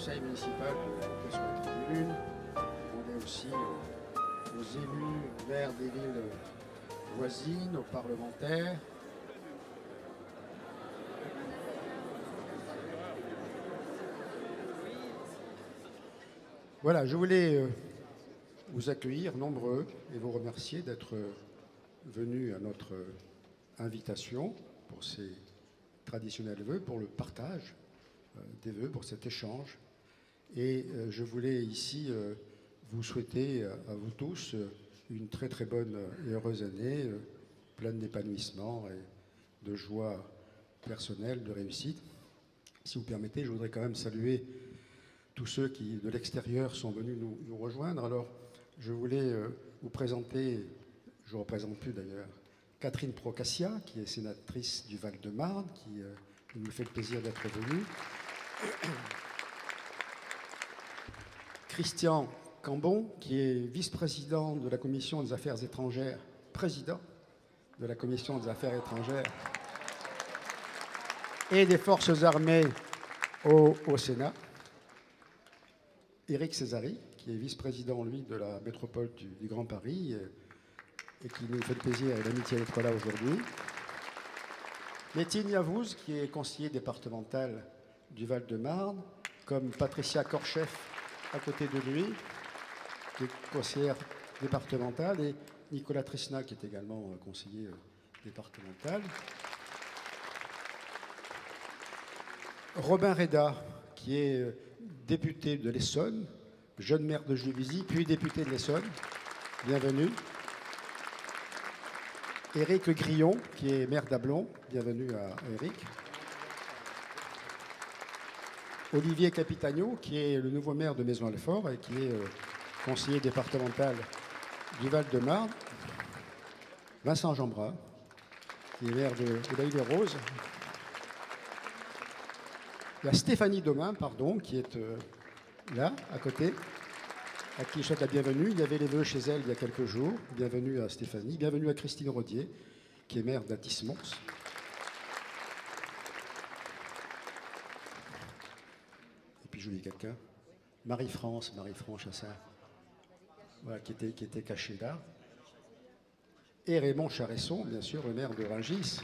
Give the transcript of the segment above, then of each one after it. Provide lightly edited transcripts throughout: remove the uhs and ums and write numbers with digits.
conseil municipal de monter sur la tribune. Demander aussi aux élus, maires des villes voisines, aux parlementaires. Voilà, je voulais vous accueillir nombreux et vous remercier d'être venus à notre invitation pour ces traditionnels vœux, pour le partage des vœux, pour cet échange. Et je voulais ici vous souhaiter à vous tous une très très bonne et heureuse année, pleine d'épanouissement et de joie personnelle, de réussite. Si vous permettez, je voudrais quand même saluer tous ceux qui, de l'extérieur, sont venus nous rejoindre. Alors, je voulais vous présenter, je ne représente plus d'ailleurs, Catherine Procassia, qui est sénatrice du Val-de-Marne, qui nous fait le plaisir d'être venue. Christian Cambon, qui est vice-président de la Commission des Affaires étrangères, président de la Commission des Affaires étrangères et des Forces armées au Sénat. Éric Césari, qui est vice-président, lui, de la métropole du Grand Paris et qui nous fait le plaisir et l'amitié d'être là aujourd'hui. Métine Yavouz, qui est conseiller départemental du Val-de-Marne, comme Patricia Korchef à côté de lui, qui est conseillère départementale, et Nicolas Trisna, qui est également conseiller départemental. Robin Reda, qui est député de l'Essonne, jeune maire de Juvisy, puis député de l'Essonne. Bienvenue. Éric Grillon, qui est maire d'Ablon. Bienvenue à Éric. Olivier Capitagno, qui est le nouveau maire de Maisons-Alfort et qui est conseiller départemental du Val-de-Marne. Vincent Jeanbras, qui est maire de l'Île-et-Rose. Il y a Stéphanie Domain, qui est là, à côté, à qui je souhaite la bienvenue. Il y avait les vœux chez elle il y a quelques jours. Bienvenue à Stéphanie. Bienvenue à Christine Rodier, qui est maire d'Athis-Mons. Et puis j'oublie quelqu'un. Marie-France Chassin, voilà, qui était cachée là. Et Raymond Charesson, bien sûr, le maire de Rungis.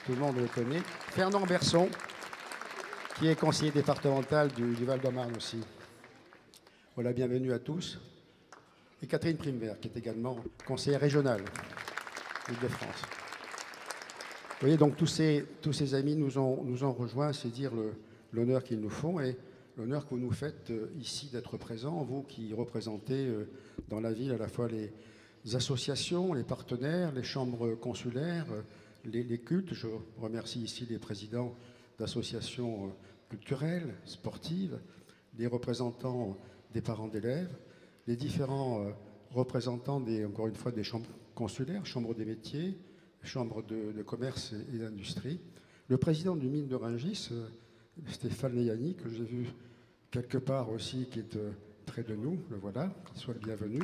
Tout le monde le connaît. Fernand Berson, qui est conseiller départemental du Val-de-Marne aussi. Voilà, bienvenue à tous. Et Catherine Primevert, qui est également conseillère régionale d'Île-de-France. Vous voyez, donc tous ces amis nous ont rejoints, c'est dire l'honneur qu'ils nous font et l'honneur que vous nous faites ici d'être présents, vous qui représentez dans la ville à la fois les associations, les partenaires, les chambres consulaires, les cultes. Je remercie ici les présidents d'associations culturelles, sportives, les représentants des parents d'élèves, les différents représentants, encore une fois, des chambres consulaires, chambres des métiers, chambres de commerce et d'industrie, le président du mine de Rungis, Stéphane Léani, que j'ai vu quelque part aussi, qui est près de nous, le voilà, qu'il soit le bienvenu,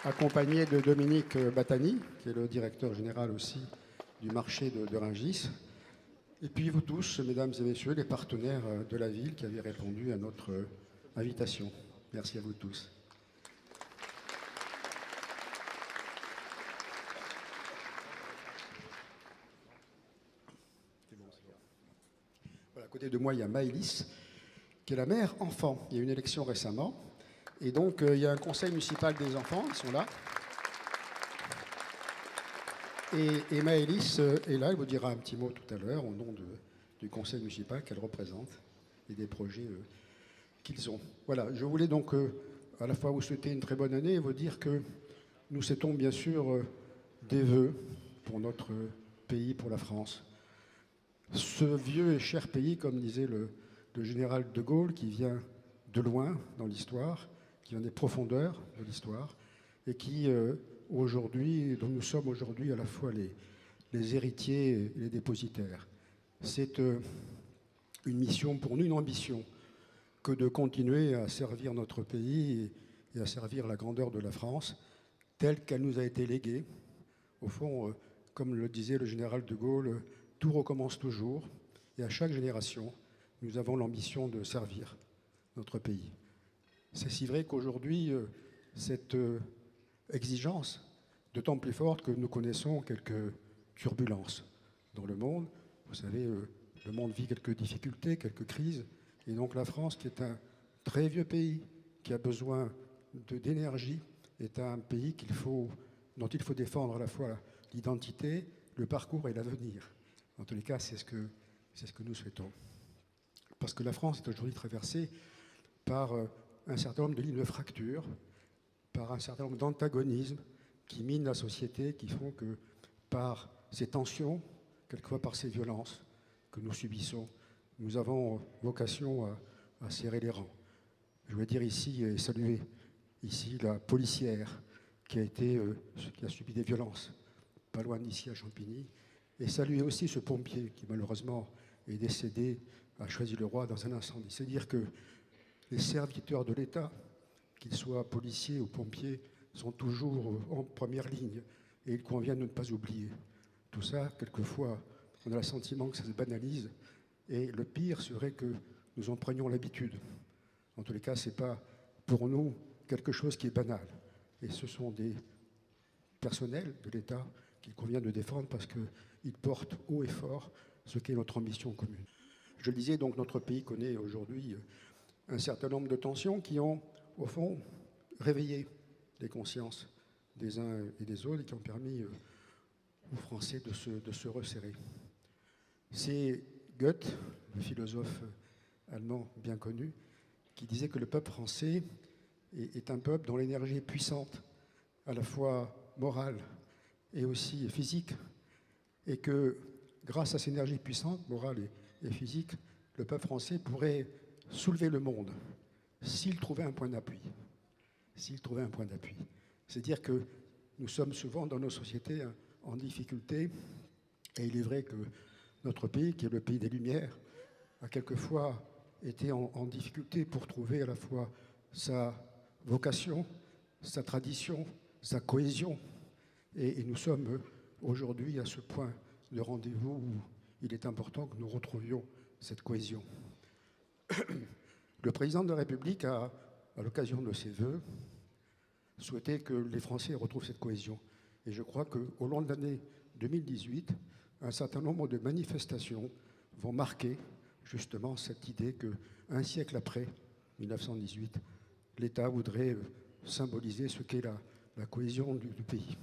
accompagné de Dominique Batani, qui est le directeur général aussi du marché de Rungis. Et puis vous tous, mesdames et messieurs, les partenaires de la ville qui avaient répondu à notre invitation. Merci à vous tous. Voilà, à côté de moi, il y a Maëlys, qui est la mère enfant. Il y a eu une élection récemment. Et donc, il y a un conseil municipal des enfants, ils sont là. Et Maëlys est là, elle vous dira un petit mot tout à l'heure au nom du conseil municipal qu'elle représente et des projets qu'ils ont. Voilà, je voulais donc à la fois vous souhaiter une très bonne année et vous dire que nous souhaitons bien sûr des vœux pour notre pays, pour la France. Ce vieux et cher pays, comme disait le général de Gaulle, qui vient de loin dans l'histoire, qui vient des profondeurs de l'histoire, et qui aujourd'hui, dont nous sommes aujourd'hui à la fois les héritiers et les dépositaires. C'est une mission pour nous, une ambition, que de continuer à servir notre pays et à servir la grandeur de la France, telle qu'elle nous a été léguée. Au fond, comme le disait le général de Gaulle, tout recommence toujours, et à chaque génération, nous avons l'ambition de servir notre pays. C'est si vrai qu'aujourd'hui, cette exigence, d'autant plus forte que nous connaissons quelques turbulences dans le monde. Vous savez, le monde vit quelques difficultés, quelques crises, et donc la France, qui est un très vieux pays, qui a besoin d'énergie, est un pays dont il faut défendre à la fois l'identité, le parcours et l'avenir. En tous les cas, c'est ce que nous souhaitons. Parce que la France est aujourd'hui traversée par un certain nombre de lignes de fracture, par un certain nombre d'antagonismes qui minent la société, qui font que par ces tensions, quelquefois par ces violences que nous subissons, nous avons vocation à serrer les rangs. Je voudrais dire ici et saluer ici la policière qui a subi des violences, pas loin d'ici à Champigny, et saluer aussi ce pompier qui malheureusement est décédé à Choisy-le-Roi dans un incendie. C'est dire que les serviteurs de l'État, qu'ils soient policiers ou pompiers, sont toujours en première ligne et il convient de ne pas oublier. Tout ça, quelquefois, on a le sentiment que ça se banalise et le pire serait que nous en prenions l'habitude. En tous les cas, ce n'est pas pour nous quelque chose qui est banal. Et ce sont des personnels de l'État qu'il convient de défendre parce qu'ils portent haut et fort ce qu'est notre ambition commune. Je le disais, donc notre pays connaît aujourd'hui un certain nombre de tensions qui ont, au fond, réveillé les consciences des uns et des autres et qui ont permis aux Français de se resserrer. C'est Goethe, le philosophe allemand bien connu, qui disait que le peuple français est un peuple dont l'énergie est puissante, à la fois morale et aussi physique, et que grâce à cette énergie puissante, morale et physique, le peuple français pourrait soulever le monde s'il trouvait un point d'appui. S'il trouvait un point d'appui. C'est-à-dire que nous sommes souvent dans nos sociétés en difficulté, et il est vrai que notre pays, qui est le pays des Lumières, a quelquefois été en difficulté pour trouver à la fois sa vocation, sa tradition, sa cohésion. Et nous sommes aujourd'hui à ce point de rendez-vous où il est important que nous retrouvions cette cohésion. Le président de la République a, à l'occasion de ses vœux, souhaité que les Français retrouvent cette cohésion. Et je crois qu'au long de l'année 2018, un certain nombre de manifestations vont marquer justement cette idée qu'un siècle après, 1918, l'État voudrait symboliser ce qu'est la cohésion du pays.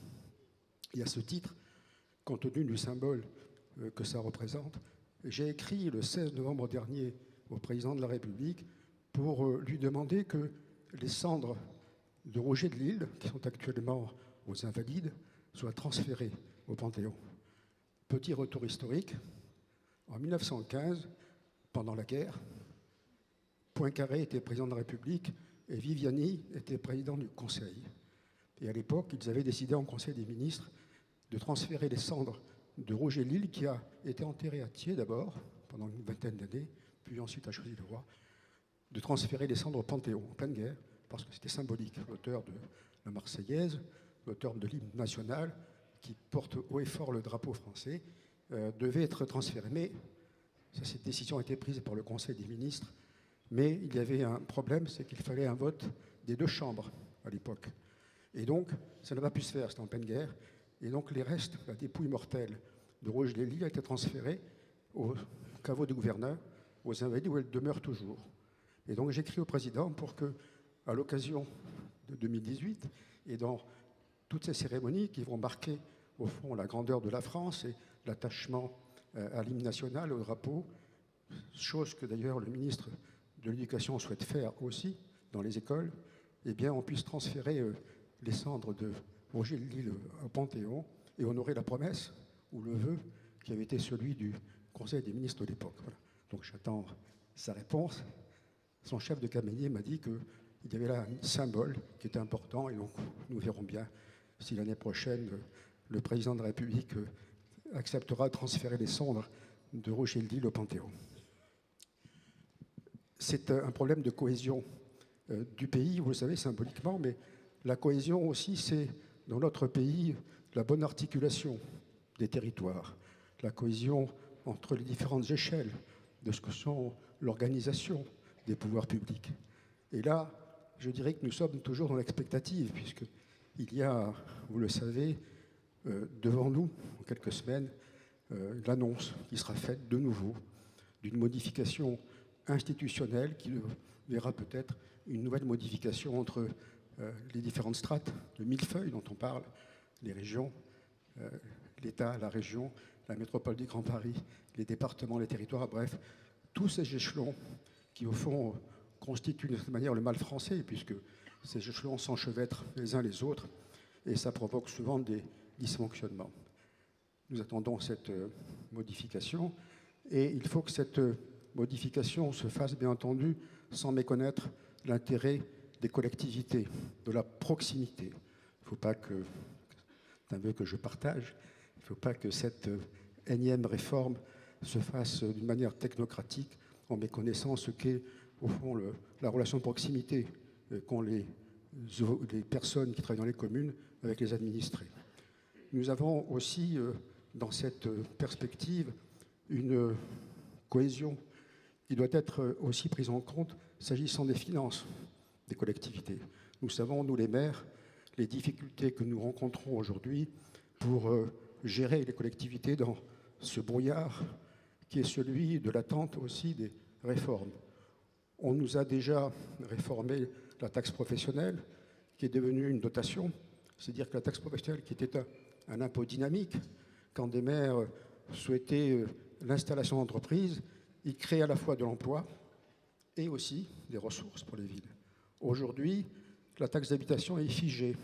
Et à ce titre, compte tenu du symbole que ça représente, j'ai écrit le 16 novembre dernier au président de la République pour lui demander que les cendres de Roger de Lille, qui sont actuellement aux Invalides, soient transférées au Panthéon. Petit retour historique, en 1915, pendant la guerre, Poincaré était président de la République et Viviani était président du Conseil. Et à l'époque, ils avaient décidé en Conseil des ministres de transférer les cendres de Roger de Lille, qui a été enterré à Thiers d'abord, pendant une vingtaine d'années, puis ensuite à Choisy-le-Roi, de transférer les cendres au Panthéon, en pleine guerre, parce que c'était symbolique. L'auteur de la Marseillaise, l'auteur de l'hymne national, qui porte haut et fort le drapeau français, devait être transféré. Mais cette décision a été prise par le Conseil des ministres, mais il y avait un problème, c'est qu'il fallait un vote des deux chambres à l'époque. Et donc, ça n'a pas pu se faire, c'était en pleine guerre. Et donc, les restes, la dépouille mortelle de Roger de Lille a été transférée au caveau du gouverneur, aux Invalides, où elle demeure toujours. Et donc, j'écris au président pour que, à l'occasion de 2018, et dans toutes ces cérémonies qui vont marquer, au fond, la grandeur de la France et l'attachement à l'hymne national, au drapeau, chose que d'ailleurs le ministre de l'Éducation souhaite faire aussi dans les écoles, eh bien, on puisse transférer les cendres de Roger de Lille au Panthéon et honorer la promesse ou le vœu qui avait été celui du Conseil des ministres de l'époque. Voilà. Donc j'attends sa réponse. Son chef de cabinet m'a dit qu'il y avait là un symbole qui était important et donc nous verrons bien si l'année prochaine le président de la République acceptera de transférer les cendres de Roger de Lille au Panthéon. C'est un problème de cohésion du pays, vous le savez, symboliquement, mais la cohésion aussi, c'est dans notre pays la bonne articulation des territoires, la cohésion entre les différentes échelles de ce que sont l'organisation des pouvoirs publics. Et là, je dirais que nous sommes toujours dans l'expectative, puisqu'il y a, vous le savez, devant nous, en quelques semaines, l'annonce qui sera faite de nouveau d'une modification institutionnelle qui verra peut-être une nouvelle modification entre les différentes strates de millefeuille dont on parle, les régions, l'État, la région, la métropole du Grand Paris, les départements, les territoires, bref, tous ces échelons qui, au fond, constituent de cette manière le mal français, puisque ces échelons s'enchevêtrent les uns les autres, et ça provoque souvent des dysfonctionnements. Nous attendons cette modification, et il faut que cette modification se fasse, bien entendu, sans méconnaître l'intérêt des collectivités, de la proximité. Il ne faut pas que, c'est un vœu que je partage, il ne faut pas que cette énième réforme se fasse d'une manière technocratique en méconnaissant ce qu'est, au fond, la relation de proximité qu'ont les personnes qui travaillent dans les communes avec les administrés. Nous avons aussi, dans cette perspective, une cohésion qui doit être aussi prise en compte s'agissant des finances des collectivités. Nous savons, nous les maires, les difficultés que nous rencontrons aujourd'hui pour gérer les collectivités dans ce brouillard qui est celui de l'attente aussi des réformes. On nous a déjà réformé la taxe professionnelle, qui est devenue une dotation, c'est-à-dire que la taxe professionnelle, qui était un impôt dynamique, quand des maires souhaitaient l'installation d'entreprises, ils créaient à la fois de l'emploi et aussi des ressources pour les villes. Aujourd'hui, la taxe d'habitation est figée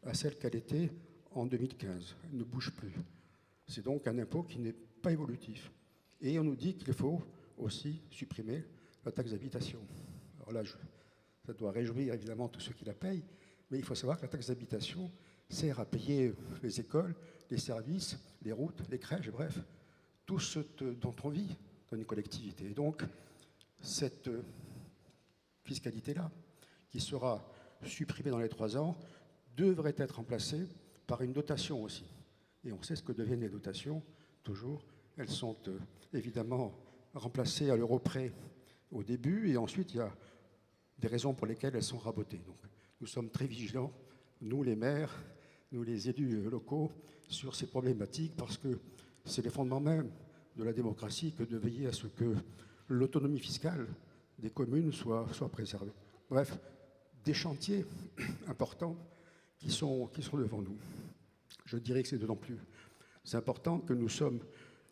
à celle qu'elle était en 2015. Elle ne bouge plus. C'est donc un impôt qui n'est pas évolutif. Et on nous dit qu'il faut aussi supprimer la taxe d'habitation. Alors là, ça doit réjouir évidemment tous ceux qui la payent, mais il faut savoir que la taxe d'habitation sert à payer les écoles, les services, les routes, les crèches, bref, tout ce dont on vit dans une collectivité. Et donc, cette fiscalité-là, qui sera supprimée dans les 3 ans, devrait être remplacée par une dotation aussi. Et on sait ce que deviennent les dotations, toujours. Elles sont évidemment remplacées à l'euro près au début, et ensuite il y a des raisons pour lesquelles elles sont rabotées. Donc, nous sommes très vigilants, nous les maires, nous les élus locaux, sur ces problématiques, parce que c'est les fondements même de la démocratie que de veiller à ce que l'autonomie fiscale des communes soit préservée. Bref, des chantiers importants qui sont devant nous. Je dirais que c'est d'autant plus important que nous sommes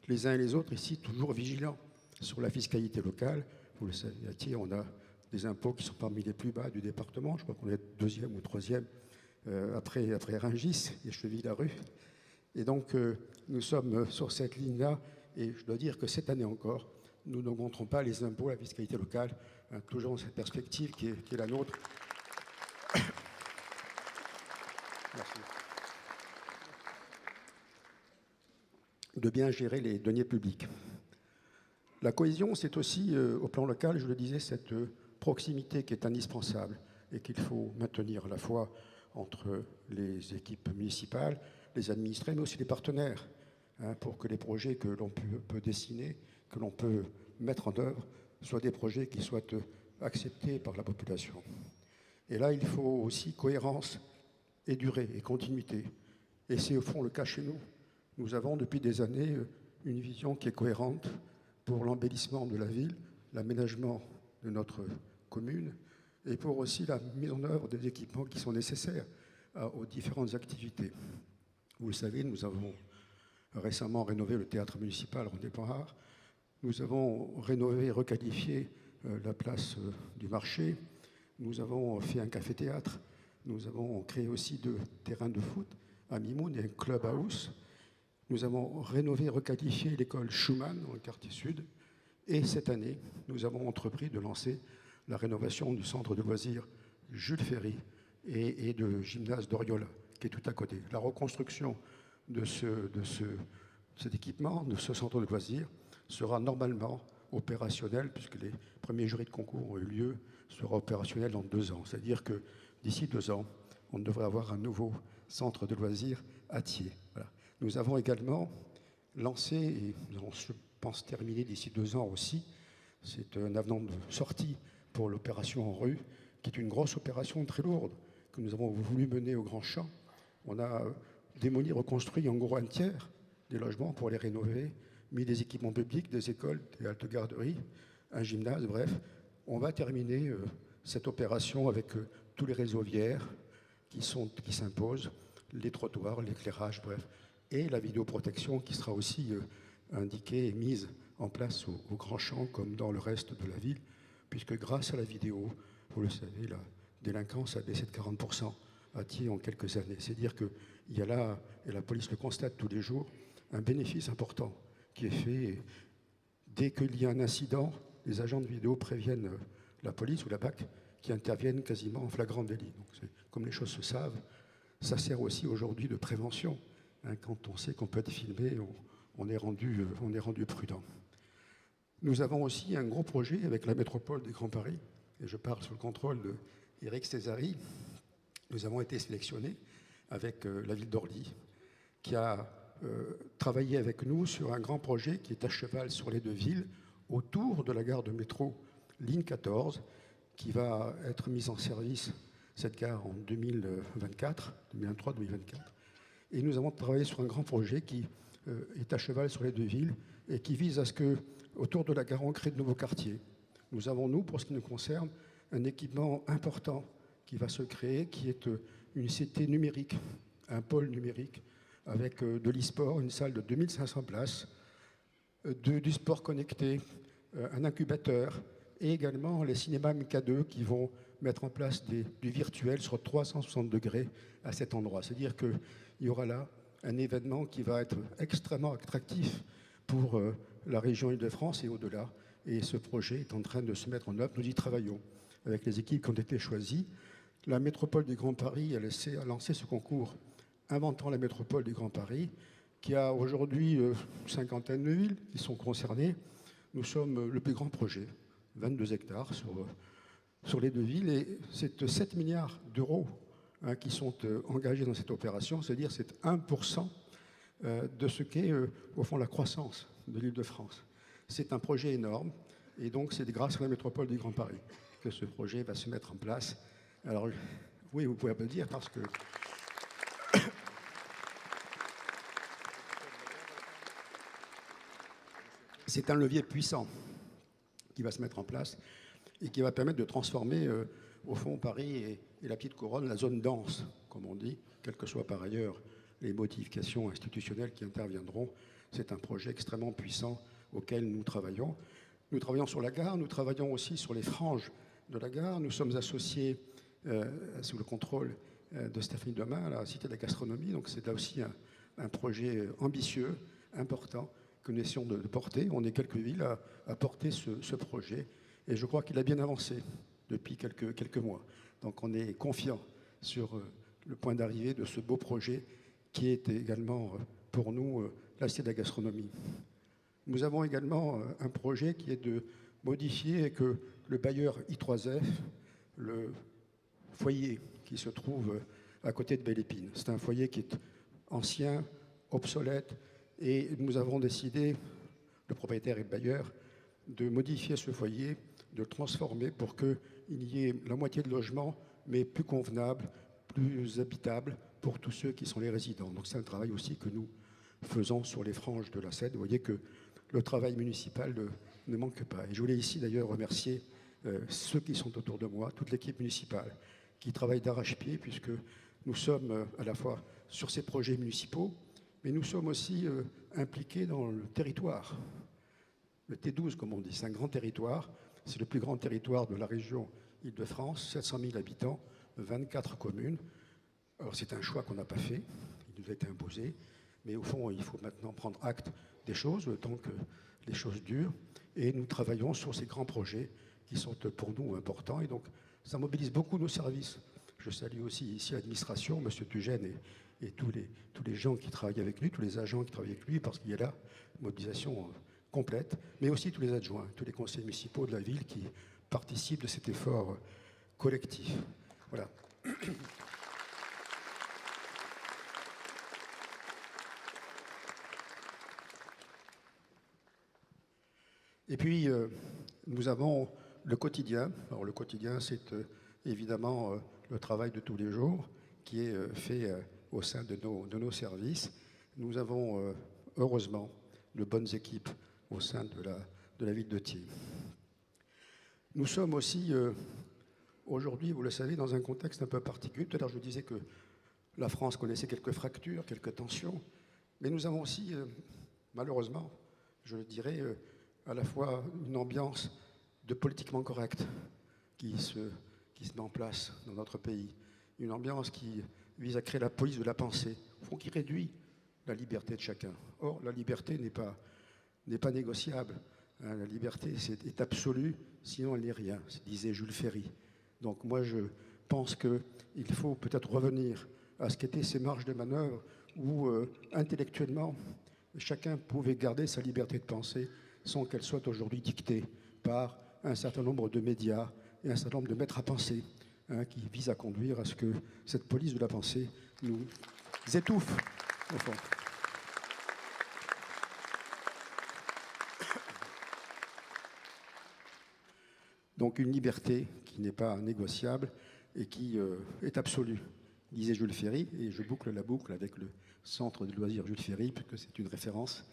les uns et les autres ici toujours vigilants sur la fiscalité locale. Vous le savez, on a des impôts qui sont parmi les plus bas du département. Je crois qu'on est deuxième ou troisième après Rungis et Cheville-la-Rue. Et donc, nous sommes sur cette ligne-là. Et je dois dire que cette année encore, nous n'augmenterons pas les impôts à la fiscalité locale, toujours dans cette perspective qui est la nôtre. Merci. De bien gérer les deniers publics. La cohésion, c'est aussi, au plan local, je le disais, cette proximité qui est indispensable et qu'il faut maintenir à la fois entre les équipes municipales, les administrés, mais aussi les partenaires, pour que les projets que l'on peut dessiner, que l'on peut mettre en œuvre, soient des projets qui soient acceptés par la population. Et là, il faut aussi cohérence et durée et continuité. Et c'est au fond le cas chez nous. Nous avons depuis des années une vision qui est cohérente pour l'embellissement de la ville, l'aménagement de notre commune et pour aussi la mise en œuvre des équipements qui sont nécessaires aux différentes activités. Vous le savez, nous avons récemment rénové le théâtre municipal René Poirard. Nous avons rénové et requalifié la place du marché. Nous avons fait un café-théâtre. Nous avons créé aussi 2 terrains de foot à Mimoun et un clubhouse. Nous avons rénové et requalifié l'école Schumann dans le quartier sud. Et cette année, nous avons entrepris de lancer la rénovation du centre de loisirs Jules Ferry et de gymnase d'Oriola, qui est tout à côté. La reconstruction de cet équipement, de ce centre de loisirs, sera normalement opérationnel, puisque les premiers jurys de concours ont eu lieu, sera opérationnel dans 2 ans. C'est-à-dire que d'ici 2 ans, on devrait avoir un nouveau centre de loisirs à Thiers. Voilà. Nous avons également lancé, et nous allons, je pense, terminer d'ici 2 ans aussi, C'est un avenant de sortie pour l'opération en rue, qui est une grosse opération très lourde que nous avons voulu mener au Grand Champ. On a démoli, reconstruit en gros un tiers des logements pour les rénover, mis des équipements publics, des écoles, des haltes garderies, un gymnase, bref. On va terminer cette opération avec tous les réseaux viaires qui s'imposent, les trottoirs, l'éclairage, bref, et la vidéoprotection qui sera aussi indiquée et mise en place au Grand Champ comme dans le reste de la ville, puisque grâce à la vidéo, vous le savez, la délinquance a baissé de 40% à Thiers en quelques années. C'est dire qu'il y a là, et la police le constate tous les jours, un bénéfice important qui est fait. Et dès qu'il y a un incident, les agents de vidéo préviennent la police ou la BAC qui interviennent quasiment en flagrant délit. Donc comme les choses se savent, ça sert aussi aujourd'hui de prévention. Hein, quand on sait qu'on peut être filmé, on est rendu prudent. Nous avons aussi un gros projet avec la métropole du Grand Paris, et je parle sous le contrôle d'Éric Césari. Nous avons été sélectionnés avec la ville d'Orly, qui a travaillé avec nous sur un grand projet qui est à cheval sur les deux villes, autour de la gare de métro ligne 14, qui va être mise en service, cette gare, en 2024, 2023-2024. Et nous avons travaillé sur un grand projet qui est à cheval sur les deux villes et qui vise à ce que, autour de la gare, on crée de nouveaux quartiers. Nous avons, nous, pour ce qui nous concerne, un équipement important qui va se créer, qui est une cité numérique, un pôle numérique, avec de l'e-sport, une salle de 2500 places, du sport connecté, un incubateur, et également les cinémas MK2 qui vont mettre en place du virtuel sur 360 degrés à cet endroit. C'est-à-dire qu'il y aura là un événement qui va être extrêmement attractif pour la région Île-de-France et au-delà. Et ce projet est en train de se mettre en œuvre. Nous y travaillons avec les équipes qui ont été choisies. La métropole du Grand Paris a lancé ce concours Inventant la métropole du Grand Paris, qui a aujourd'hui une cinquantaine de villes qui sont concernées. Nous sommes le plus grand projet, 22 hectares sur les deux villes, et c'est 7 milliards d'euros qui sont engagés dans cette opération, c'est-à-dire c'est 1% de ce qu'est au fond la croissance de l'Île-de-France. C'est un projet énorme, et donc c'est grâce à la métropole du Grand Paris que ce projet va se mettre en place. Alors oui, vous pouvez applaudir parce que c'est un levier puissant qui va se mettre en place et qui va permettre de transformer, au fond, Paris et la petite couronne, la zone dense, comme on dit, quelles que soient par ailleurs les modifications institutionnelles qui interviendront. C'est un projet extrêmement puissant auquel nous travaillons. Nous travaillons sur la gare, nous travaillons aussi sur les franges de la gare. Nous sommes associés sous le contrôle de Stéphanie Domain à la Cité de la Gastronomie. Donc c'est là aussi un projet ambitieux, important, que nous essayons de porter. On est quelques villes à porter ce projet. Et je crois qu'il a bien avancé depuis quelques mois. Donc on est confiant sur le point d'arrivée de ce beau projet qui est également pour nous la Cité de la Gastronomie. Nous avons également un projet qui est de modifier que le bailleur I3F, le foyer qui se trouve à côté de Belle-Épine. C'est un foyer qui est ancien, obsolète, et nous avons décidé, le propriétaire et le bailleur, de modifier ce foyer, de le transformer pour qu'il y ait la moitié de logements, mais plus convenables, plus habitables pour tous ceux qui sont les résidents. Donc c'est un travail aussi que nous faisons sur les franges de la Cède. Vous voyez que le travail municipal ne manque pas. Et je voulais ici d'ailleurs remercier ceux qui sont autour de moi, toute l'équipe municipale, qui travaille d'arrache-pied, puisque nous sommes à la fois sur ces projets municipaux, mais nous sommes aussi impliqués dans le territoire. Le T12, comme on dit, c'est un grand territoire. C'est le plus grand territoire de la région Île-de-France, 700 000 habitants, 24 communes. Alors c'est un choix qu'on n'a pas fait, il nous a été imposé, mais au fond, il faut maintenant prendre acte des choses, le temps que les choses durent, et nous travaillons sur ces grands projets qui sont pour nous importants, et donc ça mobilise beaucoup nos services. Je salue aussi ici l'administration, M. Tugène et tous les gens qui travaillent avec lui, tous les agents qui travaillent avec lui, parce qu'il y a là une mobilisation complète, mais aussi tous les adjoints, tous les conseillers municipaux de la ville qui participent de cet effort collectif. Voilà. Et puis, nous avons le quotidien. Alors le quotidien, c'est évidemment le travail de tous les jours qui est fait au sein de nos services. Nous avons heureusement de bonnes équipes au sein de la ville de Thiers. Nous sommes aussi aujourd'hui, vous le savez, dans un contexte un peu particulier. Tout à l'heure, je disais que la France connaissait quelques fractures, quelques tensions, mais nous avons aussi, malheureusement, je le dirais, à la fois une ambiance de politiquement correct qui se met en place dans notre pays, une ambiance qui vise à créer la police de la pensée, au fond qui réduit la liberté de chacun. Or, la liberté n'est pas négociable. Hein, la liberté est absolue, sinon elle n'est rien, disait Jules Ferry. Donc moi, je pense qu'il faut peut-être revenir à ce qu'étaient ces marges de manœuvre où, intellectuellement, chacun pouvait garder sa liberté de penser sans qu'elle soit aujourd'hui dictée par un certain nombre de médias et un certain nombre de maîtres à penser, hein, qui visent à conduire à ce que cette police de la pensée nous étouffe, au fond. Donc une liberté qui n'est pas négociable et qui est absolue, disait Jules Ferry, et je boucle la boucle avec le centre de loisirs Jules Ferry, puisque c'est une référence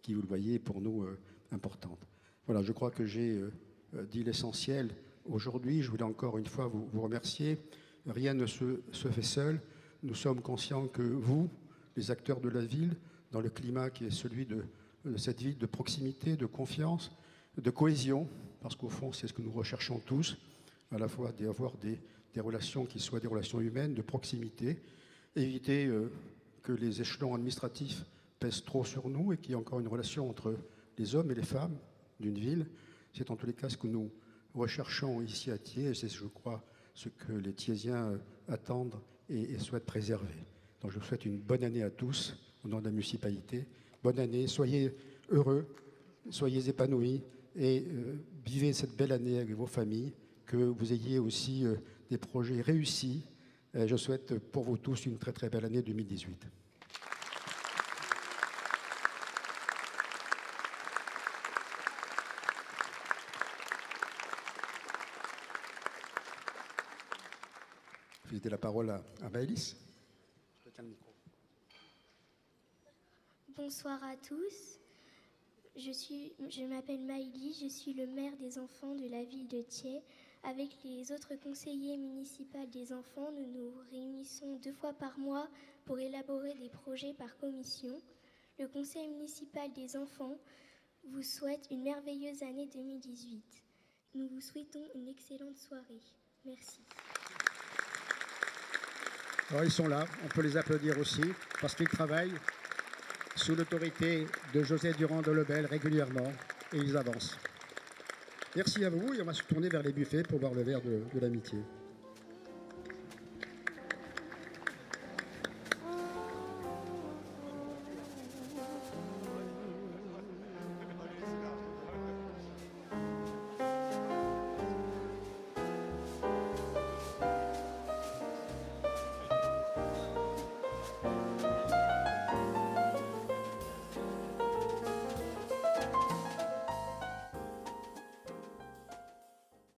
qui, vous le voyez, est pour nous importante. Voilà, je crois que j'ai dit l'essentiel. Aujourd'hui, je voulais encore une fois vous remercier. Rien ne se fait seul. Nous sommes conscients que vous, les acteurs de la ville, dans le climat qui est celui de cette ville de proximité, de confiance, de cohésion, parce qu'au fond, c'est ce que nous recherchons tous, à la fois d'avoir des relations qui soient des relations humaines, de proximité, éviter que les échelons administratifs pèsent trop sur nous et qu'il y ait encore une relation entre les hommes et les femmes d'une ville. C'est en tous les cas ce que nous recherchons ici à Thiers, et c'est, je crois, ce que les Thiésiens attendent et souhaitent préserver. Donc je vous souhaite une bonne année à tous, au nom de la municipalité. Bonne année, soyez heureux, soyez épanouis, et vivez cette belle année avec vos familles, que vous ayez aussi des projets réussis. Je souhaite pour vous tous une très très belle année 2018. Je vais donner la parole à Maëlys. Bonsoir à tous. Je m'appelle Maëlys, je suis le maire des enfants de la ville de Thiers. Avec les autres conseillers municipaux des enfants, nous nous réunissons 2 fois par mois pour élaborer des projets par commission. Le conseil municipal des enfants vous souhaite une merveilleuse année 2018. Nous vous souhaitons une excellente soirée. Merci. Alors, ils sont là, on peut les applaudir aussi, parce qu'ils travaillent sous l'autorité de José Durand de Lebel régulièrement, et ils avancent. Merci à vous, et on va se tourner vers les buffets pour boire le verre de l'amitié.